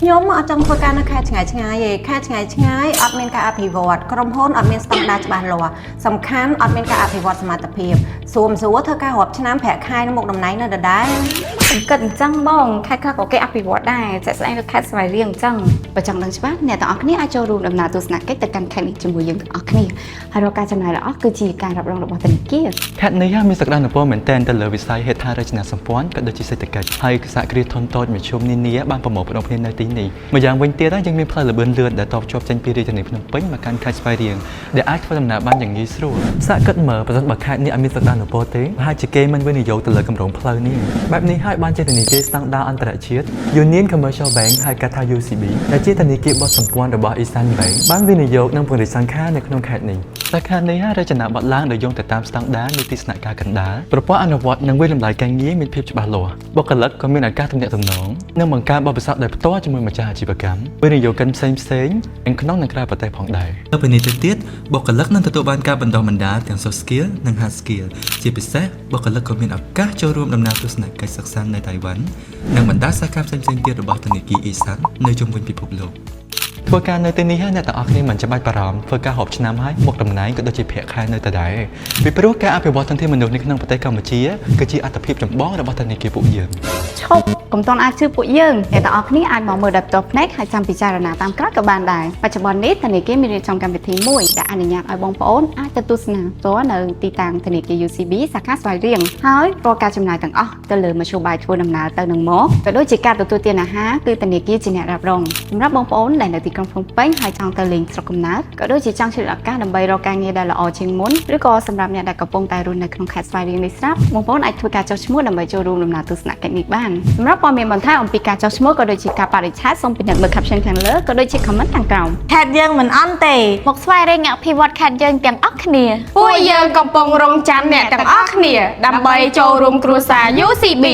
nhóm ở trong thời gian nó khai chừng ngày ở bên cả áp vật cầm hôn ở bên sông đa bàn lò sầm khán ở bên cả áp vậtสมรรถភាពซูมซูว่าเธอกาหอบชนะแผลคายน้ำหมกดำไนน่ะได้ cần chăng bong khai khắc có cái áp vậtได้sẽ anh được khai vài riêng chăng và chẳng đằng chấp nèต่อគ្នាអាចចូលរួមដំណើរទស្សនកិច្ចទៅកាន់ខេត្តនេះជាមួយយើងទាំងអស់គ្នាហើយរកការចំណាយល្អគឺជាការរំលងរបស់ធនាគារខេត្តនេះមានសក្តានុពលមែនទែនទៅលើវិស័យហេដ្ឋារចនាសម្ព័ន្ធក៏ដូចជាសេដ្ឋកិច្ចហើយសហគ្រាសធុនតូចមធ្យមនានាបានប្រមូលផ្ដុំគ្នានៅទីនេះម្យ៉ាងវិញទៀតយើងមានផ្លូវល្បឿនលឿនដែលតបជាប់ចេញពីរាជធានីភ្នំពេញមកកាន់ខេត្តស្វាយរៀងដែលអាចធ្វើដំណើរបានយ៉ាងងាយស្រួលសហគិតមើលប្រសិនបើខេត្តនេះអត់មានសក្តានុពលទេប្រហែលជាគេមិនវិនិយោគទៅលើគម្រោងផ្លូវនេះបែបនេះហើយបានជាធនាគារស្តង់ដារអន្តរជាតិ Union Commercial Bank ហៅកាត់ថា UCB ដែលជាធនាគារបោះសម្ព័ន្ធរបស់ Isan Bank បានវិនិយោគនិងពង្រីកសង្ខារនៅក្នុងខេត្តនេះសាខានេះរចនាប័ទ្មឡើងដោយយោងទៅតាមស្តង់ដារនៃទីស្នាក់ការកណ្ដាលប្រព័ន្ធអនុវត្តនិងវិលំដាយការងារមានភាពច្បាស់លាស់បុគ្គលិកក៏មានឱកាសទំនាក់ទំនងនិងបង្កើនបទពិសោធន៍ដោយផ្ទាល់ជាមួយម្ចាស់អាជីវកម្មវិនិយោគិនផ្សេងទាំងក្នុងនិងក្រៅប្រទេសផងដែរទៅពីនេះទៅទៀតបុគ្គលិកនឹងទទួលបានការបណ្ដុះបណ្ដាលទាំង soft skill និង hard skill ជាពិសេសបុគ្គលិកក៏មានឱកាសចូលរួមដំណើរទស្សនកិច្ចសិក្សានៅតៃវ៉ាន់និងបណ្ដាសាខាផ្សេងៗទៀតរបស់ធនាគារ Isan នៅជុំវិញពិភពលោកធ្វើការនៅទីនេះអ្នកទាំងអស់គ្នាមិនចាំបាច់បារម្ភធ្វើការហូបឆ្នាំហើយមកតំណែងក៏ដូចជាភាគខែនៅតែដែរពីព្រោះការអភិវឌ្ឍធនធានមនុស្សនៅក្នុងប្រទេសកម្ពុជាគឺជាអត្ថប្រយោជន៍ចម្បងរបស់ធនាគារពួកយើងឈប់កុំតន់អាចជឿពួកយើងអ្នកទាំងអស់គ្នាអាចមកមើលដោយផ្ទាល់ភ្នែកហើយចាំពិចារណាតាមក្រោយក៏បានដែរបច្ចុប្បន្ននេះធនាគារមានរៀបចំកម្មវិធីមួយដែលអនុញ្ញាតឲ្យបងប្អូនអាចទៅទស្សនាផ្ទាល់នៅទីតាំងធនាគារ UCB សាខាស្វាយរៀងហើយរាល់ការចំណាយទាំងអស់ទៅលើមធ្យោបាយធ្វើដំណើរទៅនឹងមកក៏ដូចជាការទទួលទានអាហារគឺធនាគារជាអ្នករ៉ាប់រងសម្រាប់បងប្អូនដែលនៅទីក្រុងភ្នំពេញហើយចង់ទៅលេងស្រុកកំណើតក៏ដូចជាចង់ឆ្លៀតឱកាសដើម្បីរកការងារដែលល្អជាងមុនឬក៏សម្រាប់អ្នកដែលកំពុងតែរស់នៅក្នុងខេត្តស្វាយរៀងនេះស្រាប់បងប្អូនអាចធ្វើការចុះឈ្មោះដើម្បីចូលរួមដំណើរទស្សនកិច្ចនេះបានសម្រាប់ព័ត៌មានបន្ថែមអំពីការចុះឈ្មោះក៏ដូចជាការបរិច្ឆេទសូមពិនិត្យមើល caption ខាងលើក៏ដូចជា comment ខាងក្រោមខេត្តយើងមិនអន់ទេមកស្វែងរកអភិវឌ្ឍខេត្តយើងទាំងអស់គ្នាពួកយើងកំពុងរងចាំអ្នកទាំងអស់គ្នាដើម្បីចូលរួមគ្រួសារ UCB